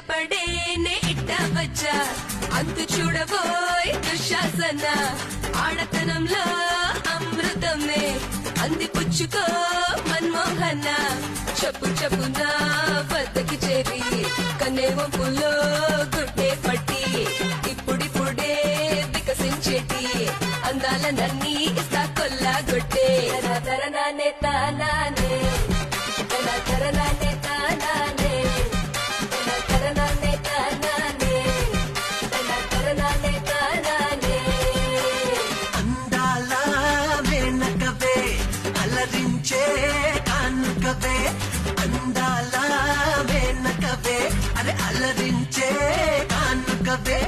ఇష్టపడేనే ఇట్ట వచ్చా అంతు చూడబోయ్ దుశ్శాసన ఆడతనంలో అమృతమే అంది పుచ్చుకో మన్మోహన చెప్పు చెప్పున వద్దకి చేరి కన్నే వంపుల్లో గుడ్డే పట్టి ఇప్పుడిప్పుడే వికసించేటి అందాల నన్ని ఇస్తా కొల్లాగొట్టే తరనానే తానానే తరనానే తానానే తరనానే తానానే తరనానే తానానే అందాల వెనకవే అలరించే కానుకవే అందాల వెనకవే అరే అలరించే కానుకవే